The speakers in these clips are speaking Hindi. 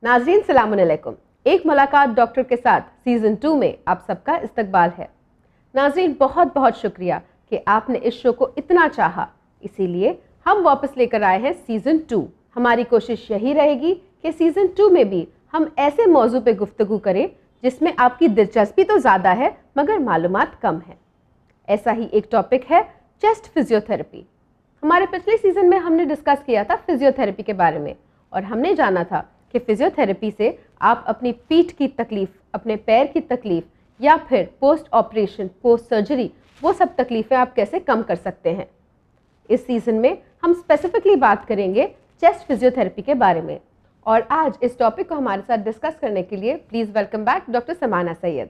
नाज़रीन सलाम अलैकुम। एक मुलाकात डॉक्टर के साथ सीज़न 2 में आप सबका इस्तकबाल है। नाज़रीन बहुत बहुत शुक्रिया कि आपने इस शो को इतना चाहा, इसीलिए हम वापस लेकर आए हैं सीज़न 2। हमारी कोशिश यही रहेगी कि सीज़न 2 में भी हम ऐसे मौजू पे गुफ्तगू करें जिसमें आपकी दिलचस्पी तो ज़्यादा है मगर मालूमात कम है। ऐसा ही एक टॉपिक है चेस्ट फिजियोथेरेपी। हमारे पिछले सीज़न में हमने डिस्कस किया था फिजियोथेरेपी के बारे में और हमने जाना था कि फिजियोथेरेपी से आप अपनी पीठ की तकलीफ़, अपने पैर की तकलीफ़ या फिर पोस्ट ऑपरेशन, पोस्ट सर्जरी, वो सब तकलीफ़ें आप कैसे कम कर सकते हैं। इस सीज़न में हम स्पेसिफिकली बात करेंगे चेस्ट फिजियोथेरेपी के बारे में और आज इस टॉपिक को हमारे साथ डिस्कस करने के लिए प्लीज़ वेलकम बैक डॉक्टर समाना सैयद।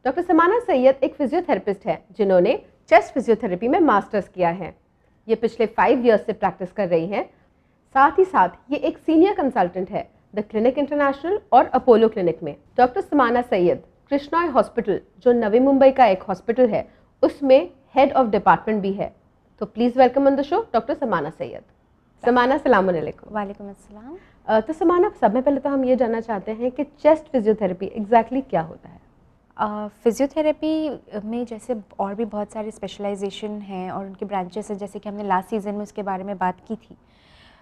डॉक्टर समाना सैयद एक फिजियोथेरेपिस्ट है जिन्होंने चेस्ट फिजियोथेरेपी में मास्टर्स किया है। ये पिछले 5 ईयर्स से प्रैक्टिस कर रही हैं। साथ ही साथ ये एक सीनियर कंसल्टेंट है द क्लिनिक इंटरनेशनल और अपोलो क्लिनिक में। डॉक्टर समाना सैयद कृष्णॉय हॉस्पिटल, जो नवी मुंबई का एक हॉस्पिटल है, उसमें हेड ऑफ डिपार्टमेंट भी है। तो please welcome on the show doctor समाना सैयद। समाना सलाम अलैकुम। वालेकुम अस्सलाम। तो समाना, सब में पहले तो हम ये जानना चाहते हैं कि चेस्ट फिजियोथेरेपी एग्जैक्टली क्या होता है। फिजियोथेरेपी में जैसे और भी बहुत सारे स्पेशलाइजेशन हैं और उनके ब्रांचेस हैं, जैसे कि हमने लास्ट सीज़न में उसके बारे में बात की थी,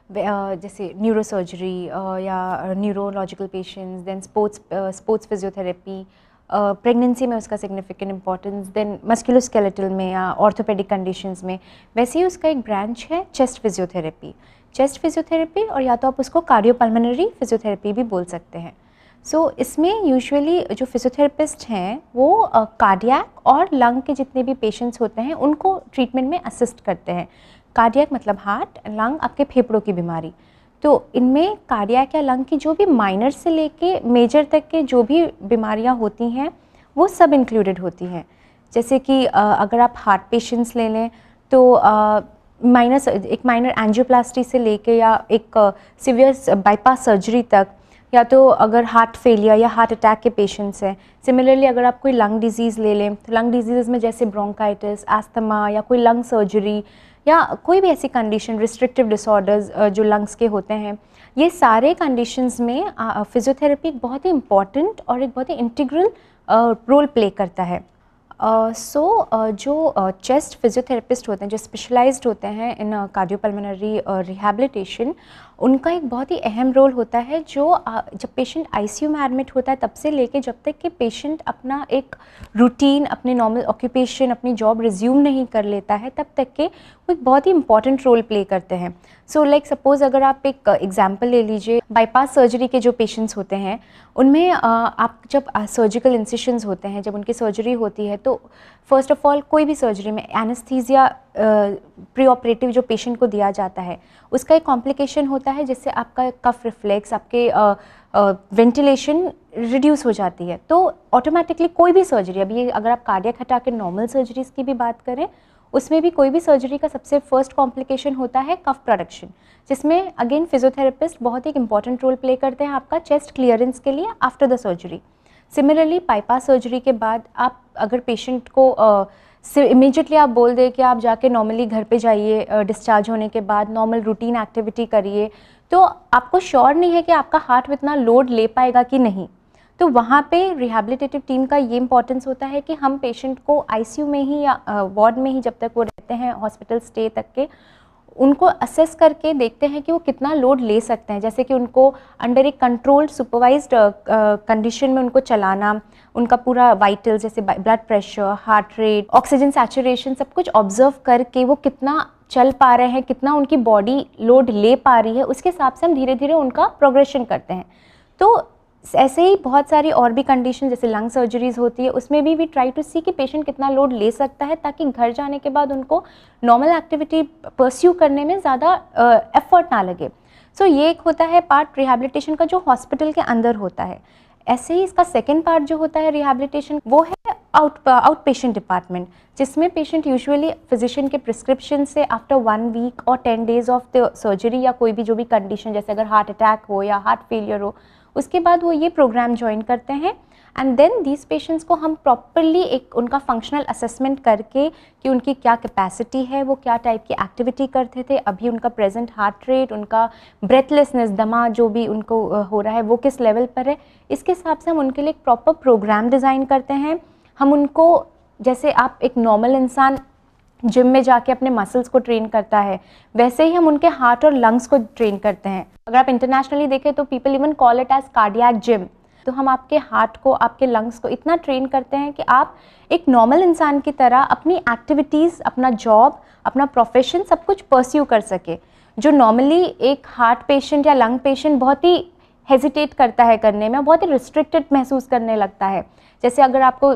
जैसे न्यूरो सर्जरी या neurological patients, then sports physiotherapy, pregnancy में उसका सिग्निफिकेंट इंपॉर्टेंस, देन मस्कुलोस्केलेटल में या ऑर्थोपेडिक कंडीशंस में। वैसे ही उसका एक ब्रांच है चेस्ट फिजियोथेरेपी और या तो आप उसको कार्डियोपल्मोनरी फिजियोथेरेपी भी बोल सकते हैं। इसमें यूजुअली जो फिजियोथेरेपिस्ट हैं वो कार्डियक और लंग के जितने भी पेशेंट्स होते हैं उनको ट्रीटमेंट में असिस्ट करते हैं। कार्डियक मतलब हार्ट, लंग आपके फेफड़ों की बीमारी। तो इनमें कार्डियक या लंग की जो भी माइनर से लेके मेजर तक के जो भी बीमारियां होती हैं वो सब इंक्लूडेड होती हैं। जैसे कि अगर आप हार्ट पेशेंट्स ले लें तो एक माइनर एंजियोप्लास्टी से लेके या एक सीवियर बाईपास सर्जरी तक, या तो अगर हार्ट फेलियर या हार्ट अटैक के पेशेंट्स हैं। सिमिलरली अगर आप कोई लंग डिजीज़ ले लें तो लंग डिजीज़ में जैसे ब्रोंकाइटिस, एस्थमा या कोई लंग सर्जरी या कोई भी ऐसी कंडीशन, रिस्ट्रिक्टिव डिसऑर्डर्स जो लंग्स के होते हैं, ये सारे कंडीशंस में फिजियोथेरेपी एक बहुत ही इम्पॉर्टेंट और एक बहुत ही इंटीग्रल रोल प्ले करता है। जो चेस्ट फिजियोथेरेपिस्ट होते हैं, जो स्पेशलाइज्ड होते हैं इन कार्डियोपल्मोनरी रिहैबिलिटेशन, उनका एक बहुत ही अहम रोल होता है जो जब पेशेंट आईसीयू में एडमिट होता है तब से लेके जब तक कि पेशेंट अपना एक रूटीन, अपने नॉर्मल ऑक्यूपेशन, अपनी जॉब रिज्यूम नहीं कर लेता है, तब तक के वो एक बहुत ही इंपॉर्टेंट रोल प्ले करते हैं। सपोज़ अगर आप एक एग्जांपल ले लीजिए, बाईपास सर्जरी के जो पेशेंट्स होते हैं उनमें आप जब सर्जिकल इंसिशंस होते हैं, जब उनकी सर्जरी होती है तो फर्स्ट ऑफ ऑल कोई भी सर्जरी में एनेस्थीसिया प्री ऑपरेटिव जो पेशेंट को दिया जाता है उसका एक कॉम्प्लिकेशन होता है जिससे आपका कफ रिफ्लेक्स, आपके वेंटिलेशन रिड्यूस हो जाती है। तो ऑटोमेटिकली कोई भी सर्जरी, अभी अगर आप कार्डियक हटा के नॉर्मल सर्जरीज़ की भी बात करें, उसमें भी कोई भी सर्जरी का सबसे फर्स्ट कॉम्प्लिकेशन होता है कफ प्रोडक्शन, जिसमें अगेन फिजियोथेरेपिस्ट बहुत ही इंपॉर्टेंट रोल प्ले करते हैं आपका चेस्ट क्लियरेंस के लिए after the surgery. Similarly bypass surgery के बाद आप अगर पेशेंट को इमीडिएटली आप बोल दें कि आप जाके नॉर्मली घर पे जाइए, डिस्चार्ज होने के बाद नॉर्मल रूटीन एक्टिविटी करिए, तो आपको श्योर नहीं है कि आपका हार्ट इतना लोड ले पाएगा कि नहीं। तो वहाँ पे रिहैबिलिटेटिव टीम का ये इंपॉर्टेंस होता है कि हम पेशेंट को आईसीयू में ही या वार्ड में ही जब तक वो रहते हैं हॉस्पिटल स्टे तक के, उनको असेस करके देखते हैं कि वो कितना लोड ले सकते हैं। जैसे कि उनको अंडर एक कंट्रोल्ड सुपरवाइज्ड कंडीशन में उनको चलाना, उनका पूरा वाइटल जैसे blood pressure, heart rate, oxygen saturation, सब कुछ ऑब्जर्व करके वो कितना चल पा रहे हैं, कितना उनकी बॉडी लोड ले पा रही है, उसके हिसाब से हम धीरे धीरे उनका प्रोग्रेशन करते हैं। तो ऐसे ही बहुत सारी और भी कंडीशन जैसे लंग सर्जरीज होती है, उसमें भी वी ट्राई टू सी कि पेशेंट कितना लोड ले सकता है ताकि घर जाने के बाद उनको नॉर्मल एक्टिविटी परस्यू करने में ज़्यादा एफर्ट ना लगे। ये एक होता है पार्ट रिहैबिलिटेशन का जो हॉस्पिटल के अंदर होता है। ऐसे ही इसका सेकेंड पार्ट जो होता है रिहैबिलिटेशन, वो है आउट पेशेंट डिपार्टमेंट, जिसमें पेशेंट यूजुअली फिजिशियन के प्रिस्क्रिप्शन से आफ्टर 1 वीक और 10 डेज ऑफ द सर्जरी या कोई भी जो भी कंडीशन, जैसे अगर हार्ट अटैक हो या हार्ट फेलियर हो, उसके बाद वो ये प्रोग्राम ज्वाइन करते हैं एंड देन दीज पेशेंट्स को हम प्रॉपरली एक उनका फंक्शनल असेसमेंट करके कि उनकी क्या कैपेसिटी है, वो क्या टाइप की एक्टिविटी करते थे, अभी उनका प्रेजेंट हार्ट रेट, उनका ब्रेथलेसनेस, दमा जो भी उनको हो रहा है वो किस लेवल पर है, इसके हिसाब से हम उनके लिए एक प्रॉपर प्रोग्राम डिज़ाइन करते हैं। हम उनको, जैसे आप एक नॉर्मल इंसान जिम में जाके अपने मसल्स को ट्रेन करता है, वैसे ही हम उनके हार्ट और लंग्स को ट्रेन करते हैं। अगर आप इंटरनेशनली देखें तो people even call it as cardiac gym. तो हम आपके हार्ट को, आपके लंग्स को इतना ट्रेन करते हैं कि आप एक नॉर्मल इंसान की तरह अपनी एक्टिविटीज़, अपना जॉब, अपना प्रोफेशन सब कुछ परस्यू कर सके, जो नॉर्मली एक हार्ट पेशेंट या लंग पेशेंट बहुत ही हेजिटेट करता है करने में, बहुत ही रिस्ट्रिक्टेड महसूस करने लगता है। जैसे अगर आपको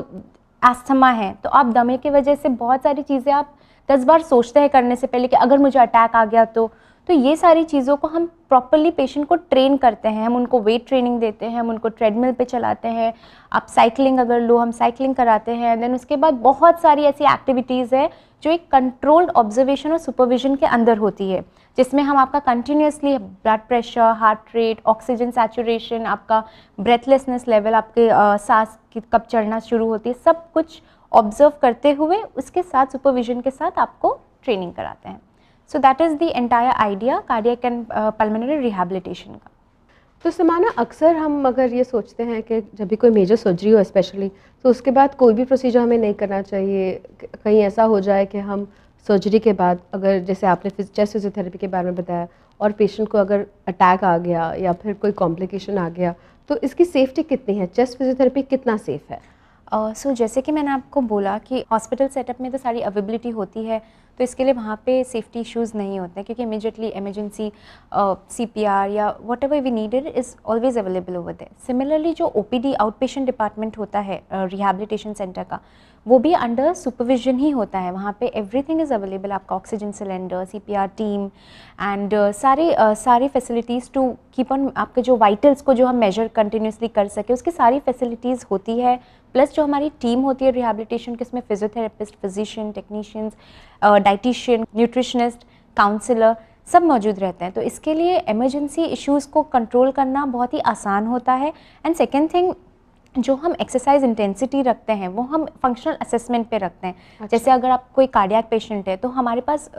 एस्थमा है तो आप दमे की वजह से बहुत सारी चीज़ें आप 10 बार सोचते हैं करने से पहले कि अगर मुझे अटैक आ गया तो ये सारी चीज़ों को हम प्रॉपरली पेशेंट को ट्रेन करते हैं। हम उनको वेट ट्रेनिंग देते हैं, हम उनको ट्रेडमिल पे चलाते हैं, आप साइकिलिंग अगर लो हम साइकिलिंग कराते हैं। देन उसके बाद बहुत सारी ऐसी एक्टिविटीज़ है जो एक कंट्रोल्ड ऑब्जर्वेशन और सुपरविजन के अंदर होती है, जिसमें हम आपका continuously blood pressure, heart rate, oxygen saturation, आपका ब्रेथलेसनेस लेवल, आपके सांस की कब चढ़ना शुरू होती है, सब कुछ ऑब्जर्व करते हुए उसके साथ सुपरविजन के साथ आपको ट्रेनिंग कराते हैं। So that is the entire idea cardiac and pulmonary rehabilitation का। तो समाना, अक्सर हम अगर ये सोचते हैं कि जब भी कोई मेजर सर्जरी हो स्पेशली, तो उसके बाद कोई भी प्रोसीजर हमें नहीं करना चाहिए। कहीं ऐसा हो जाए कि हम सर्जरी के बाद, अगर जैसे आपने चेस्ट फिजियोथेरेपी के बारे में बताया, और पेशेंट को अगर अटैक आ गया या फिर कोई कॉम्प्लिकेशन आ गया, तो इसकी सेफ्टी कितनी है? चेस्ट फिजियोथेरेपी कितना सेफ़ है? सो जैसे कि मैंने आपको बोला कि हॉस्पिटल सेटअप में तो सारी अवेलेबिलिटी होती है, तो इसके लिए वहाँ पे सेफ्टी इश्यूज़ नहीं होते हैं, क्योंकि इमीडिएटली इमरजेंसी CPR या whatever we needed is always available over there. Similarly जो OPD आउट पेशेंट डिपार्टमेंट होता है रिहैबिलिटेशन सेंटर का, वो भी अंडर सुपरविजन ही होता है। वहाँ पे एवरीथिंग इज़ अवेलेबल, आपका oxygen cylinder, CPR team and सारी फैसिलिटीज़ टू कीप ऑन, आपके जो वाइटल्स को जो हम मेजर कंटिन्यूसली कर सके, उसकी सारी फैसिलिटीज़ होती है। प्लस जो हमारी टीम होती है रिहैबिलिटेशन की, इसमें physiotherapist, physician, technicians, dietitian, nutritionist, counsellor सब मौजूद रहते हैं। तो इसके लिए इमरजेंसी इश्यूज़ को कंट्रोल करना बहुत ही आसान होता है। एंड सेकेंड थिंग, जो हम एक्सरसाइज इंटेंसिटी रखते हैं वो हम फंक्शनल असेसमेंट पे रखते हैं। अच्छा। जैसे अगर आप कोई कार्डियक पेशेंट है तो हमारे पास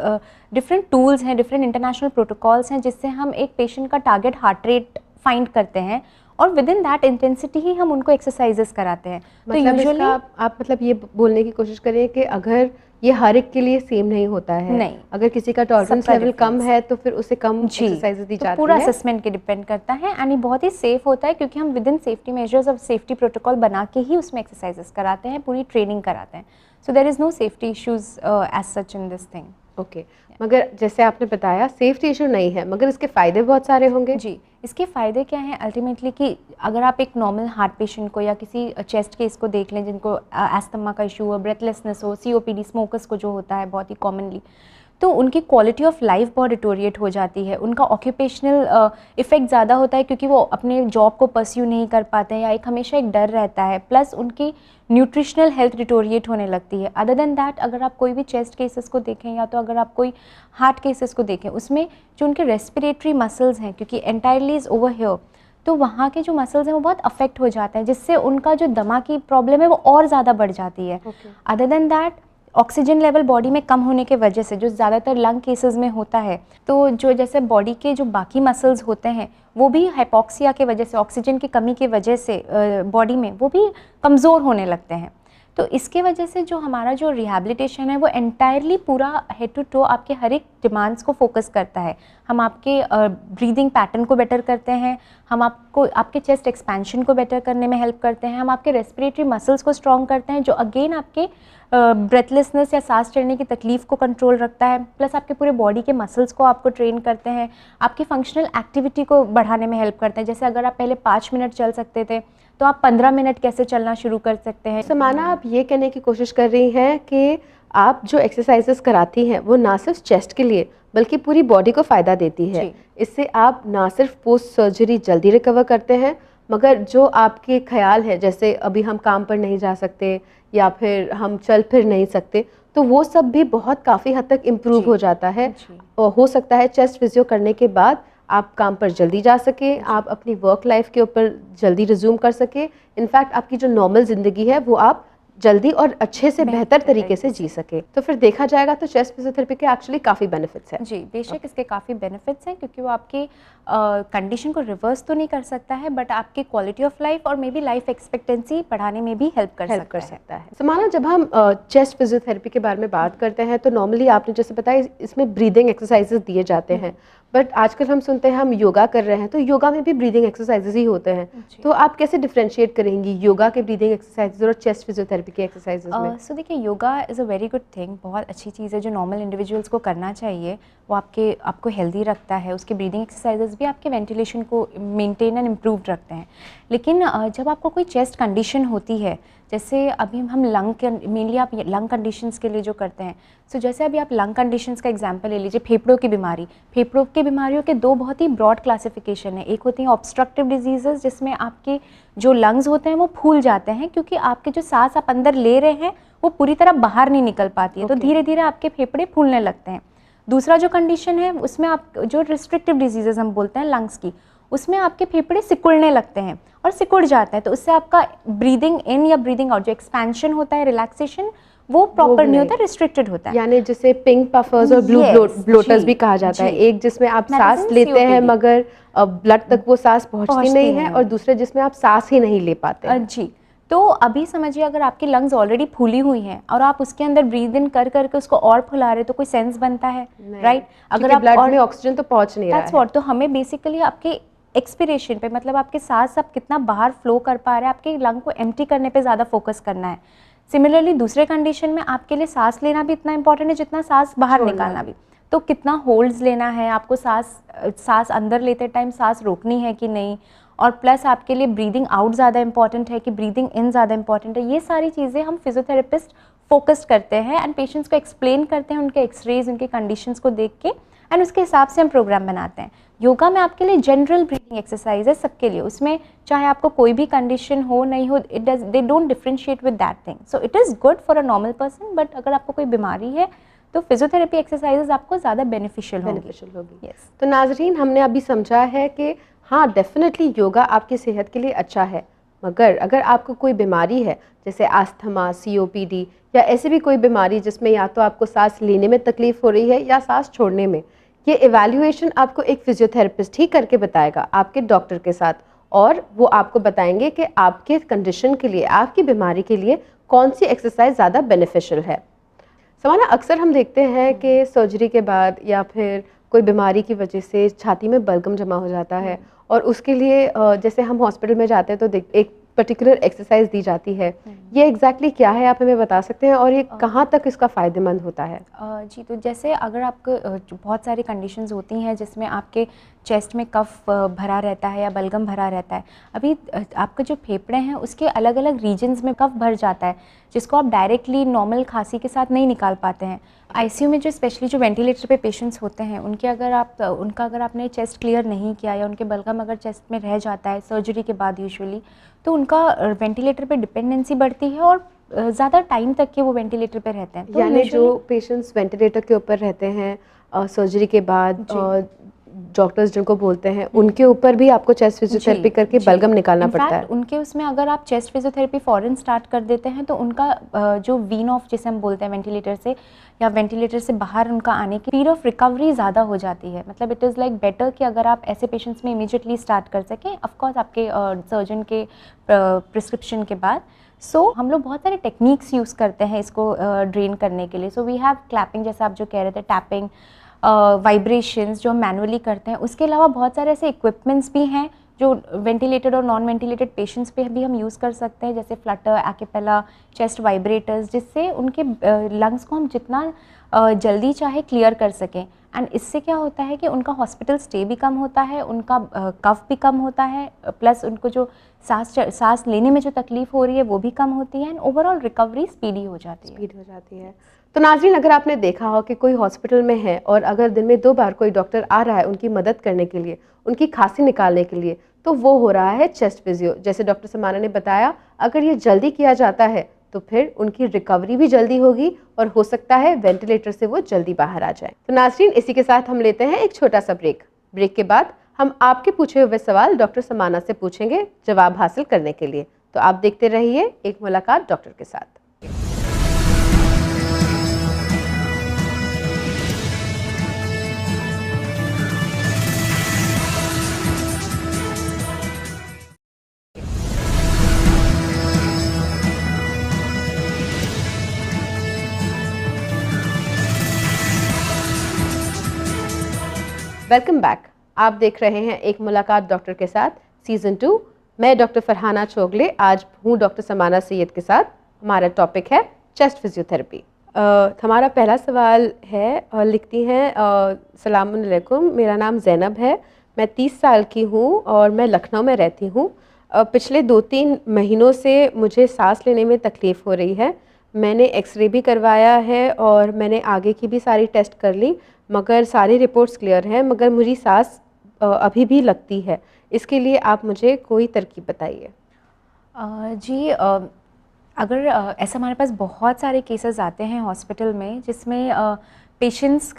डिफरेंट टूल्स हैं, डिफरेंट इंटरनेशनल प्रोटोकॉल्स हैं, जिससे हम एक पेशेंट का टारगेट हार्ट रेट फाइंड करते हैं और विद इन दैट इंटेंसिटी ही हम उनको एक्सरसाइजेस कराते हैं। मतलब तो यूजुअली आप मतलब ये बोलने की कोशिश करें कि अगर ये हर एक के लिए सेम नहीं होता है, नहीं, अगर किसी का टॉलरेंस लेवल कम है तो फिर उसे कम एक्सरसाइजेस दी जाती है। पूरा असेसमेंट के डिपेंड करता है एंड ये बहुत ही सेफ होता है, क्योंकि हम विद इन सेफ्टी मेजर्स और सेफ्टी प्रोटोकॉल बना के ही उसमें एक्सरसाइजेस कराते हैं, पूरी ट्रेनिंग कराते हैं। So there is no safety issues as such in this thing. Okay, मगर जैसे आपने बताया सेफ्टी इशू नहीं है, मगर इसके फ़ायदे बहुत सारे होंगे। जी, इसके फ़ायदे क्या हैं अल्टीमेटली कि अगर आप एक नॉर्मल हार्ट पेशेंट को या किसी चेस्ट केस को देख लें जिनको एस्थमा का इशू हो, ब्रेथलेसनेस हो, COPD, स्मोकर्स को जो होता है बहुत ही कॉमनली, तो उनकी क्वालिटी ऑफ लाइफ बहुत डिटोरिएट हो जाती है। उनका ऑक्यूपेशनल इफ़ेक्ट ज़्यादा होता है, क्योंकि वो अपने जॉब को परस्यू नहीं कर पाते हैं या एक हमेशा एक डर रहता है। प्लस उनकी न्यूट्रिशनल हेल्थ डिटोरिएट होने लगती है। अदर देन दैट, अगर आप कोई भी चेस्ट केसेस को देखें या तो अगर आप कोई हार्ट केसेस को देखें, उसमें जो उनके रेस्पिरेटरी मसल्स हैं, क्योंकि एंटायरली इज़ ओवर हियर, तो वहाँ के जो मसल्स हैं वो बहुत अफेक्ट हो जाते हैं, जिससे उनका जो दमा की प्रॉब्लम है वो और ज़्यादा बढ़ जाती है। Other than that, oxygen level body में कम होने के वजह से, जो ज़्यादातर लंग केसेस में होता है, तो जो जैसे बॉडी के जो बाकी मसल्स होते हैं वो भी हाइपोक्सिया के वजह से, ऑक्सीजन की कमी की वजह से बॉडी में वो भी कमज़ोर होने लगते हैं। तो इसके वजह से जो हमारा जो रिहैबिलिटेशन है वो एंटायरली पूरा हेड टू टो आपके हर एक डिमांड्स को फोकस करता है। हम आपके ब्रीदिंग पैटर्न को बेटर करते हैं, हम आपको आपके चेस्ट एक्सपेंशन को बेटर करने में हेल्प करते हैं, हम आपके रेस्पिरेटरी मसल्स को स्ट्रॉन्ग करते हैं, जो अगेन आपके ब्रेथलेसनेस या सांस चढ़ने की तकलीफ को कंट्रोल रखता है। प्लस आपके पूरे बॉडी के मसल्स को आपको ट्रेन करते हैं, आपकी फंक्शनल एक्टिविटी को बढ़ाने में हेल्प करते हैं। जैसे अगर आप पहले 5 मिनट चल सकते थे तो आप 15 मिनट कैसे चलना शुरू कर सकते हैं। समाना, आप ये कहने की कोशिश कर रही हैं कि आप जो एक्सरसाइजेस कराती हैं वो ना सिर्फ चेस्ट के लिए बल्कि पूरी बॉडी को फ़ायदा देती है। इससे आप ना सिर्फ पोस्ट सर्जरी जल्दी रिकवर करते हैं, मगर जो आपके ख्याल है, जैसे अभी हम काम पर नहीं जा सकते या फिर हम चल फिर नहीं सकते, तो वो सब भी बहुत काफ़ी हद तक इम्प्रूव हो जाता है। और हो सकता है चेस्ट फिजियो करने के बाद आप काम पर जल्दी जा सकें, आप अपनी वर्क लाइफ के ऊपर जल्दी रिज्यूम कर सकें, इनफैक्ट आपकी जो नॉर्मल ज़िंदगी है वो आप जल्दी और अच्छे से बेहतर तरीके से जी सके। तो फिर देखा जाएगा तो चेस्ट फिजियोथेरेपी के एक्चुअली काफ़ी बेनिफिट्स हैं। जी, बेशक इसके काफ़ी बेनिफिट्स हैं, क्योंकि वो आपकी कंडीशन को रिवर्स तो नहीं कर सकता है, बट आपकी क्वालिटी ऑफ लाइफ और मे बी लाइफ एक्सपेक्टेंसी बढ़ाने में भी हेल्प कर सकता है। समाना, जब हम चेस्ट फिजियोथेरेपी के बारे में बात करते हैं तो नॉर्मली आपने जैसे बताया इसमें ब्रीदिंग एक्सरसाइजेस दिए जाते हैं, बट आजकल हम सुनते हैं हम योगा कर रहे हैं तो योगा में भी ब्रीदिंग एक्सरसाइजेस ही होते हैं। तो आप कैसे डिफरेंशिएट करेंगी योगा के ब्रीदिंग एक्सरसाइजेस और चेस्ट फिजियोथेरेपी के एक्सरसाइजेस में? सो देखिए, yoga is a very good thing, बहुत अच्छी चीज़ है जो नॉर्मल इंडिविजुअल्स को करना चाहिए। वो आपको हेल्दी रखता है, उसके ब्रीदिंग एक्सरसाइजेस भी आपके वेंटिलेशन को मेंटेन एंड इम्प्रूव रखते हैं। लेकिन जब आपको कोई चेस्ट कंडीशन होती है, जैसे अभी हम मेनली आप लंग कंडीशंस के लिए जो करते हैं, सो जैसे अभी आप लंग कंडीशंस का एग्जांपल ले लीजिए, फेफड़ों की बीमारी। फेफड़ों की बीमारियों के दो बहुत ही ब्रॉड क्लासिफिकेशन है। एक होती है ऑब्स्ट्रक्टिव डिजीजेस, जिसमें आपके जो लंग्स होते हैं वो फूल जाते हैं, क्योंकि आपके जो सांस आप अंदर ले रहे हैं वो पूरी तरह बाहर नहीं निकल पाती है, तो धीरे धीरे आपके फेफड़े फूलने लगते हैं। दूसरा जो कंडीशन है उसमें आप जो रिस्ट्रिक्टिव डिजीजेस हम बोलते हैं लंग्स की, उसमें आपके फेफड़े सिकुड़ने लगते हैं और सिकुड़ जाते हैं, तो उससे आपका ब्रीदिंग इन या ब्रीदिंग आउट जो एक्सपेंशन होता है, रिलैक्सेशन, वो प्रॉपर नहीं होता, रिस्ट्रिक्टेड होता है। यानी जिसे पिंक पफर्स और ब्लू ब्लोटर्स भी कहा जाता है, एक जिसमें आप सांस लेते हैं मगर ब्लड तक वो सांस पहुंचती नहीं है, और दूसरे जिसमें आप सांस ही नहीं ले पाते। जी, तो अभी समझिए अगर आपकी लंग्स ऑलरेडी फूली हुई हैं और आप उसके अंदर ब्रीद इन कर करके उसको और फुला रहे तो कोई सेंस बनता है, राइट? अगर आप ब्लड में ऑक्सीजन तो पहुंच नहीं रहा है, तो हमें बेसिकली आपके एक्सपिरेशन पे, मतलब आपके सांस आप कितना बाहर फ्लो कर पा रहे हैं, आपके लंग को एम्प्टी करने पे ज़्यादा फोकस करना है। सिमिलरली दूसरे कंडीशन में आपके लिए सांस लेना भी इतना इंपॉर्टेंट है जितना सांस बाहर निकालना भी। तो कितना होल्ड्स लेना है आपको, सांस अंदर लेते टाइम सांस रोकनी है कि नहीं, और प्लस आपके लिए ब्रीदिंग आउट ज़्यादा इंपॉर्टेंट है कि ब्रीदिंग इन ज़्यादा इंपॉर्टेंट है। ये सारी चीज़ें हम फिजियोथेरेपिस्ट फोकस करते हैं एंड पेशेंट्स को एक्सप्लेन करते हैं उनके एक्सरेज, उनके कंडीशंस को देख के, एंड उसके हिसाब से हम प्रोग्राम बनाते हैं। योगा में आपके लिए जनरल ब्रीदिंग एक्सरसाइज है सबके लिए, उसमें चाहे आपको कोई भी कंडीशन हो नहीं हो, they don't differentiate with that thing. So it is good for a normal person, but अगर आपको कोई बीमारी है तो फिजियोथेरेपी एक्सरसाइजेज आपको ज़्यादा बेनिफिशियल होगी। yes. तो नाजरीन, हमने अभी समझा है कि हाँ, डेफिनेटली योगा आपकी सेहत के लिए अच्छा है, मगर अगर आपको कोई बीमारी है जैसे अस्थमा, COPD या ऐसी भी कोई बीमारी जिसमें या तो आपको सांस लेने में तकलीफ हो रही है या सांस छोड़ने में, ये इवैल्यूएशन आपको एक फिजियोथेरेपिस्ट ही करके बताएगा आपके डॉक्टर के साथ, और वो आपको बताएंगे कि आपके कंडीशन के लिए, आपकी बीमारी के लिए कौन सी एक्सरसाइज ज़्यादा बेनिफिशियल है। समाना, अक्सर हम देखते हैं कि सर्जरी के बाद या फिर कोई बीमारी की वजह से छाती में बलगम जमा हो जाता है, और उसके लिए जैसे हम हॉस्पिटल में जाते हैं तो एक पर्टिकुलर एक्सरसाइज दी जाती है। ये एग्जैक्टली क्या है, आप हमें बता सकते हैं, और ये कहाँ तक इसका फ़ायदेमंद होता है? जी, तो जैसे अगर आपको बहुत सारी कंडीशंस होती हैं जिसमें आपके चेस्ट में कफ भरा रहता है या बलगम भरा रहता है, अभी आपके जो फेफड़े हैं उसके अलग अलग रीजन्स में कफ भर जाता है, जिसको आप डायरेक्टली नॉर्मल खांसी के साथ नहीं निकाल पाते हैं। आईसीयू में जो स्पेशली जो वेंटिलेटर पे पेशेंट्स होते हैं, उनका अगर आपने चेस्ट क्लियर नहीं किया या उनके बलगम अगर चेस्ट में रह जाता है सर्जरी के बाद यूजुअली, तो उनका वेंटिलेटर पे डिपेंडेंसी बढ़ती है और ज़्यादा टाइम तक के वो वेंटिलेटर पे रहते हैं। तो यानी जो पेशेंट्स वेंटिलेटर के ऊपर रहते हैं सर्जरी के बाद, डॉक्टर्स जिनको बोलते हैं, उनके ऊपर भी आपको चेस्ट फिजियोथेरेपी करके बलगम निकालना पड़ता है। उनके उसमें अगर आप चेस्ट फिजियोथेरेपी फॉरन स्टार्ट कर देते हैं तो उनका जो वीन ऑफ जिसे हम बोलते हैं वेंटिलेटर से या वेंटिलेटर से बाहर उनका आने की स्पीड ऑफ रिकवरी ज़्यादा हो जाती है। मतलब इट इज़ लाइक बेटर कि अगर आप ऐसे पेशेंट्स में इमीडिएटली स्टार्ट कर सकें, ऑफकोर्स आपके सर्जन के प्रिस्क्रिप्शन के बाद। सो हम लोग बहुत सारे टेक्निक्स यूज़ करते हैं इसको ड्रेन करने के लिए। सो वी हैव क्लैपिंग, जैसे आप जो कह रहे थे, टैपिंग, वाइब्रेशंस जो हम मैनुअली करते हैं। उसके अलावा बहुत सारे ऐसे इक्विपमेंट्स भी हैं जो वेंटिलेटेड और नॉन वेंटिलेटेड पेशेंट्स पे भी हम यूज़ कर सकते हैं, जैसे फ्लटर, एक्यूपेला, चेस्ट वाइब्रेटर्स, जिससे उनके लंग्स को हम जितना जल्दी चाहे क्लियर कर सकें। एंड इससे क्या होता है कि उनका हॉस्पिटल स्टे भी कम होता है, उनका कफ भी कम होता है, प्लस उनको जो सांस लेने में जो तकलीफ हो रही है वो भी कम होती है, एंड ओवरऑल रिकवरी स्पीडी हो जाती है। तो नाज़रीन, अगर आपने देखा हो कि कोई हॉस्पिटल में है और अगर दिन में 2 बार कोई डॉक्टर आ रहा है उनकी मदद करने के लिए, उनकी खांसी निकालने के लिए, तो वो हो रहा है चेस्ट फिजियो। जैसे डॉक्टर समाना ने बताया, अगर ये जल्दी किया जाता है तो फिर उनकी रिकवरी भी जल्दी होगी और हो सकता है वेंटिलेटर से वो जल्दी बाहर आ जाए। तो नाज़रीन, इसी के साथ हम लेते हैं एक छोटा सा ब्रेक। ब्रेक के बाद हम आपके पूछे हुए सवाल डॉक्टर समाना से पूछेंगे जवाब हासिल करने के लिए। तो आप देखते रहिए एक मुलाकात डॉक्टर के साथ। Welcome back. आप देख रहे हैं एक मुलाकात डॉक्टर के साथ सीजन 2। मैं डॉक्टर फरहाना चोगले आज हूँ डॉक्टर समाना सैयद के साथ। हमारा टॉपिक है चेस्ट फिजियोथेरेपी। हमारा पहला सवाल है, लिखती हैं सलाम अलैकुम, मेरा नाम ज़ैनब है, मैं 30 साल की हूँ और मैं लखनऊ में रहती हूँ। पिछले 2-3 महीनों से मुझे सांस लेने में तकलीफ़ हो रही है। मैंने एक्सरे भी करवाया है और मैंने आगे की भी सारी टेस्ट कर ली, मगर सारी रिपोर्ट्स क्लियर हैं, मगर मुझे सांस अभी भी लगती है। इसके लिए आप मुझे कोई तरकीब बताइए। जी, अगर ऐसा हमारे पास बहुत सारे केसेस आते हैं हॉस्पिटल में जिसमें पेशेंट्स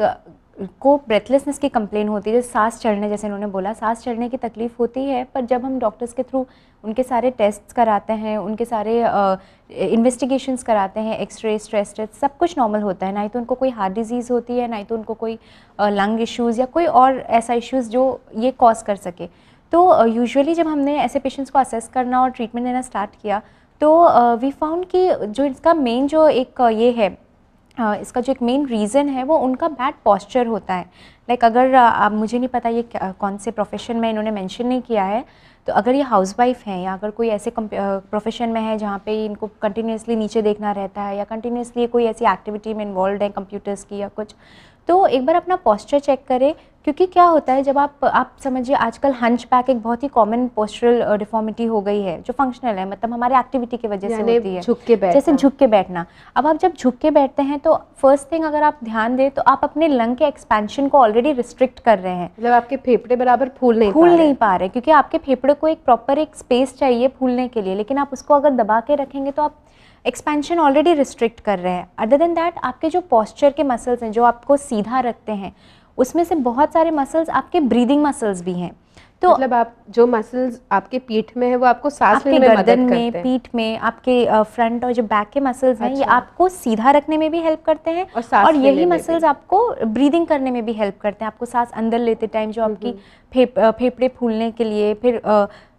को ब्रेथलेसनेस की कंप्लेन होती है, जैसे सांस चढ़ने, जैसे इन्होंने बोला सांस चढ़ने की तकलीफ़ होती है। पर जब हम डॉक्टर्स के थ्रू उनके सारे टेस्ट्स कराते हैं, उनके सारे इन्वेस्टिगेशंस कराते हैं, एक्सरे, स्ट्रेस टेस्ट, सब कुछ नॉर्मल होता है। ना ही तो उनको कोई हार्ट डिजीज़ होती है, ना ही तो उनको कोई लंग इश्यूज़ या कोई और ऐसा इश्यूज़ जो ये कॉज कर सके। तो यूजुअली जब हमने ऐसे पेशेंट्स को असेस करना और ट्रीटमेंट देना स्टार्ट किया तो वी फाउंड कि जो इसका मेन जो एक ये है, इसका जो एक मेन रीज़न है वो उनका बैड पॉस्चर होता है। लाइक अगर आप, मुझे नहीं पता ये कौन से प्रोफेशन में इन्होंने मेंशन नहीं किया है, तो अगर ये हाउसवाइफ हैं या अगर कोई ऐसे प्रोफेशन में है जहाँ पे इनको कंटिन्यूसली नीचे देखना रहता है या कंटिन्यूसली कोई ऐसी एक्टिविटी में इन्वॉल्व है कंप्यूटर्स की या कुछ, तो एक बार अपना पोस्चर चेक करें। क्योंकि क्या होता है, जब आप समझिए आजकल हंच बैक एक बहुत ही कॉमन पोस्चरल डिफॉर्मिटी हो गई है जो फंक्शनल है, मतलब हमारे एक्टिविटी की वजह से होती है, झुक के बैठना। जैसे झुक के बैठना। अब आप जब झुक के बैठते हैं तो फर्स्ट थिंग अगर आप ध्यान दें तो आप अपने लंग के एक्सपेंशन को ऑलरेडी रिस्ट्रिक्ट कर रहे हैं। मतलब आपके फेफड़े बराबर फूल नहीं पा रहे क्योंकि आपके फेफड़े को एक प्रॉपर एक स्पेस चाहिए फूलने के लिए, लेकिन आप उसको अगर दबा के रखेंगे तो आप एक्सपेंशन ऑलरेडी रिस्ट्रिक्ट कर रहे हैं। अदर देन दैट, आपके जो पॉस्चर के मसल्स हैं जो आपको सीधा रखते हैं, उसमें से बहुत सारे मसल्स आपके ब्रीदिंग मसल्स भी हैं। तो मतलब आप जो मसल्स आपके पीठ में है वो आपको सांस लेने में मदद गर्दन करते में, हैं। पीठ में, आपके फ्रंट और जो बैक के मसल्स हैं, ये अच्छा। आपको सीधा रखने में भी हेल्प करते हैं और यही मसल्स आपको ब्रीदिंग करने में भी हेल्प करते हैं। आपको सांस अंदर लेते टाइम जो आपकी फेफड़े फूलने के लिए, फिर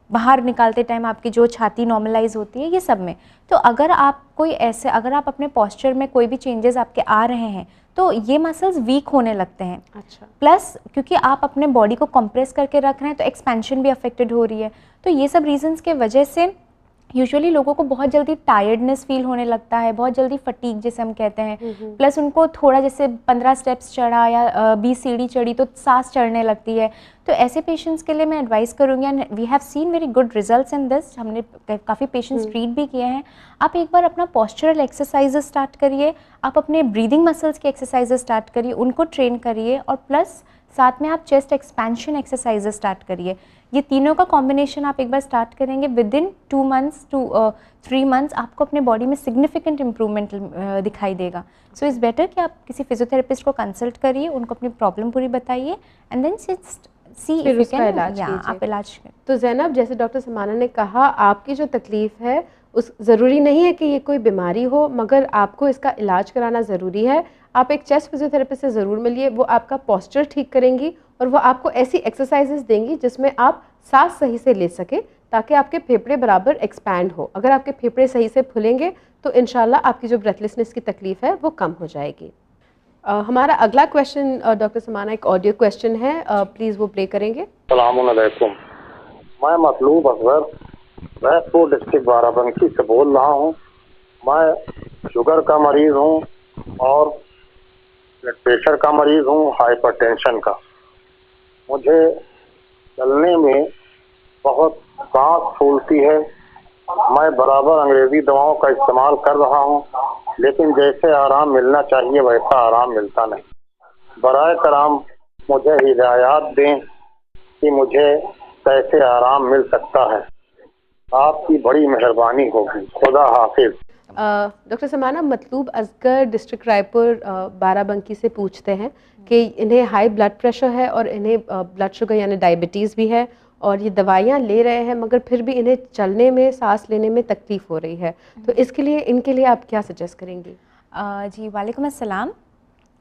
बाहर निकालते टाइम आपकी जो छाती नॉर्मलाइज होती है, ये सब में। तो अगर आप अपने पॉस्चर में कोई भी चेंजेस आपके आ रहे हैं तो ये मसल्स वीक होने लगते हैं। अच्छा। प्लस क्योंकि आप अपने बॉडी को कंप्रेस करके रख रहे हैं तो एक्सपेंशन भी अफेक्टेड हो रही है। तो ये सब रीजंस के वजह से यूजुअली लोगों को बहुत जल्दी टायर्डनेस फील होने लगता है, बहुत जल्दी फटीग जिसे हम कहते हैं। प्लस उनको थोड़ा जैसे 15 स्टेप्स चढ़ा या 20 सीढ़ी चढ़ी तो सांस चढ़ने लगती है। तो ऐसे पेशेंट्स के लिए मैं एडवाइस करूँगी, and we have seen very good results in this, हमने काफ़ी पेशेंट्स ट्रीट भी किए हैं। आप एक बार अपना पॉस्चरल एक्सरसाइजेस स्टार्ट करिए, आप अपने ब्रीदिंग मसल्स की एक्सरसाइजेस स्टार्ट करिए, उनको ट्रेन करिए, और प्लस साथ में आप चेस्ट एक्सपेंशन एक्सरसाइजेस स्टार्ट करिए। ये तीनों का कॉम्बिनेशन आप एक बार स्टार्ट करेंगे, within 2 months to 3 months आपको अपने बॉडी में सिग्निफिकेंट इम्प्रूवमेंट दिखाई देगा। सो इट्स बेटर कि आप किसी फिजियोथेरेपिस्ट को कंसल्ट करिए, उनको अपनी प्रॉब्लम पूरी बताइए, एंड देन सी फिर इफ यू उसका कैन इलाज आप इलाज करें। तो ज़ैनब, जैसे डॉक्टर समाना ने कहा, आपकी जो तकलीफ़ है उस ज़रूरी नहीं है कि ये कोई बीमारी हो, मगर आपको इसका इलाज कराना ज़रूरी है। आप एक चेस्ट फिजियोथेरेपिस्ट से ज़रूर मिलिए, वो आपका पॉस्चर ठीक करेंगी और वो आपको ऐसी एक्सरसाइजेस देंगी जिसमें आप सांस सही से ले सके, ताकि आपके फेफड़े बराबर एक्सपैंड हो। अगर आपके फेफड़े सही से फूलेंगे तो इंशाल्लाह आपकी जो ब्रेथलेसनेस की तकलीफ़ है वो कम हो जाएगी। हमारा अगला क्वेश्चन डॉक्टर समाना एक ऑडियो क्वेश्चन है, प्लीज़ वो प्ले करेंगे। अस्सलाम वालेकुम, मैं मतलूब असगर महसूर डिस्ट्रिक्ट बाराबंकी से बोल रहा हूँ। मैं शुगर का मरीज़ हूँ और ब्लड प्रेशर का मरीज़ हूँ, हाइपरटेंशन का। मुझे चलने में बहुत सांस फूलती है। मैं बराबर अंग्रेज़ी दवाओं का इस्तेमाल कर रहा हूँ, लेकिन जैसे आराम मिलना चाहिए वैसा आराम मिलता नहीं। बराए कराम मुझे हिदायत दें कि मुझे कैसे आराम मिल सकता है। आपकी बड़ी मेहरबानी होगी। खुदा हाफिज। डॉक्टर समाना, मतलूब असगर डिस्ट्रिक्ट रायपुर बाराबंकी से पूछते हैं कि इन्हें हाई ब्लड प्रेशर है और इन्हें ब्लड शुगर यानी डायबिटीज़ भी है और ये दवाइयाँ ले रहे हैं मगर फिर भी इन्हें चलने में, सांस लेने में तकलीफ़ हो रही है, तो इसके लिए इनके लिए आप क्या सजेस्ट करेंगी? जी, वालेकुम अस्सलाम।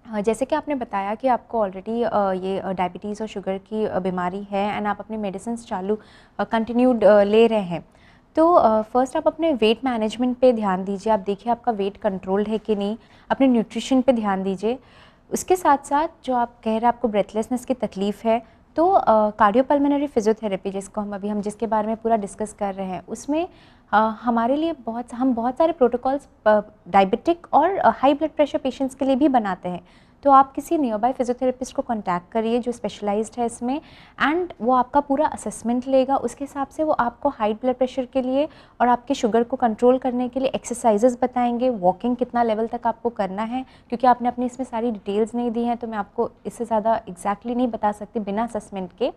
जैसे कि आपने बताया कि आपको ऑलरेडी ये डायबिटीज़ और शुगर की बीमारी है एंड आप अपनी मेडिसिन चालू कंटिन्यूड ले रहे हैं, तो फर्स्ट आप अपने वेट मैनेजमेंट पे ध्यान दीजिए। आप देखिए आपका वेट कंट्रोल्ड है कि नहीं, अपने न्यूट्रिशन पे ध्यान दीजिए। उसके साथ साथ जो आप कह रहे हैं आपको ब्रेथलेसनेस की तकलीफ़ है, तो कार्डियोपल्मोनरी फिजियोथेरेपी जिसको हम जिसके बारे में पूरा डिस्कस कर रहे हैं, उसमें हमारे लिए बहुत सारे प्रोटोकॉल्स डायबिटिक और हाई ब्लड प्रेशर पेशेंट्स के लिए भी बनाते हैं। तो आप किसी नियर बाय फिजियोथेरेपिस्ट को कांटेक्ट करिए जो स्पेशलाइज्ड है इसमें, एंड वो आपका पूरा असेसमेंट लेगा। उसके हिसाब से वो आपको हाई ब्लड प्रेशर के लिए और आपके शुगर को कंट्रोल करने के लिए एक्सरसाइजेस बताएंगे, वॉकिंग कितना लेवल तक आपको करना है, क्योंकि आपने अपनी इसमें सारी डिटेल्स नहीं दी हैं तो मैं आपको इससे ज़्यादा एग्जैक्टली नहीं बता सकती बिना असेसमेंट के।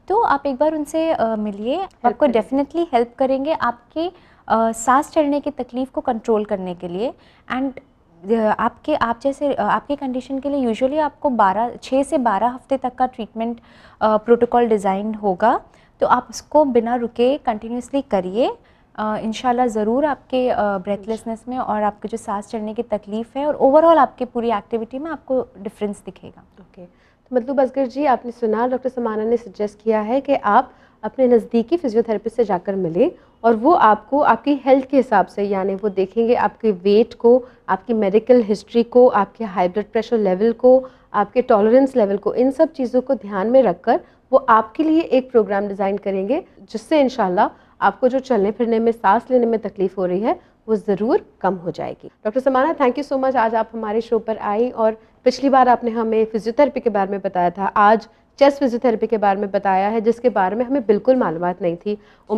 तो आप एक बार उनसे मिलिए, आपको डेफिनेटली हेल्प करेंगे आपके सांस चढ़ने की तकलीफ़ को कंट्रोल करने के लिए। एंड आपके कंडीशन के लिए यूजुअली आपको 6 से 12 हफ्ते तक का ट्रीटमेंट प्रोटोकॉल डिज़ाइन होगा, तो आप उसको बिना रुके कंटिन्यूसली करिए। इंशाल्लाह ज़रूर आपके ब्रेथलेसनेस में और आपके जो सांस चढ़ने की तकलीफ़ है और ओवरऑल आपकी पूरी एक्टिविटी में आपको डिफरेंस दिखेगा। ओके, तो मतलब असगर जी, आपने सुना डॉक्टर समाना ने सजेस्ट किया है कि आप अपने नज़दीकी फिजियोथेरेपिस्ट से जाकर मिलें और वो आपको आपकी हेल्थ के हिसाब से, यानी वो देखेंगे आपके वेट को, आपकी मेडिकल हिस्ट्री को, आपके हाई ब्लड प्रेशर लेवल को, आपके टॉलरेंस लेवल को, इन सब चीज़ों को ध्यान में रखकर वो आपके लिए एक प्रोग्राम डिज़ाइन करेंगे जिससे इंशाल्लाह आपको जो चलने फिरने में, सांस लेने में तकलीफ़ हो रही है वो ज़रूर कम हो जाएगी। डॉक्टर समाना, थैंक यू सो मच, आज आप हमारे शो पर आई और पिछली बार आपने हमें फिजियोथेरेपी के बारे में बताया था, आज चेस्ट फिजियोथेरेपी के बारे में बताया है जिसके बारे में हमें बिल्कुल मालूमात नहीं थी।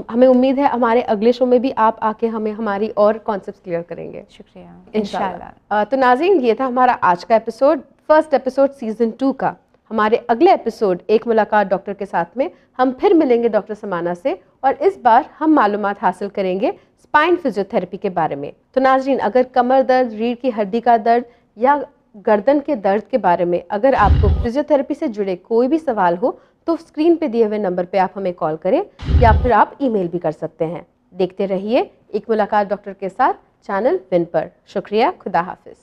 हमें उम्मीद है हमारे अगले शो में भी आप आके हमें हमारी और कॉन्सेप्ट्स क्लियर करेंगे। शुक्रिया, इंशाल्लाह। तो नाज़रीन, ये था हमारा आज का एपिसोड, फर्स्ट एपिसोड सीज़न 2 का। हमारे अगले एपिसोड एक मुलाकात डॉक्टर के साथ में हम फिर मिलेंगे डॉक्टर समाना से और इस बार हम मालूमात हासिल करेंगे स्पाइन फिजियोथेरेपी के बारे में। तो नाज़रीन, अगर कमर दर्द, रीढ़ की हड्डी का दर्द या गर्दन के दर्द के बारे में अगर आपको फिजियोथेरेपी से जुड़े कोई भी सवाल हो तो स्क्रीन पे दिए हुए नंबर पे आप हमें कॉल करें या फिर आप ईमेल भी कर सकते हैं। देखते रहिए एक मुलाकात डॉक्टर के साथ चैनल विन पर। शुक्रिया, खुदा हाफिज।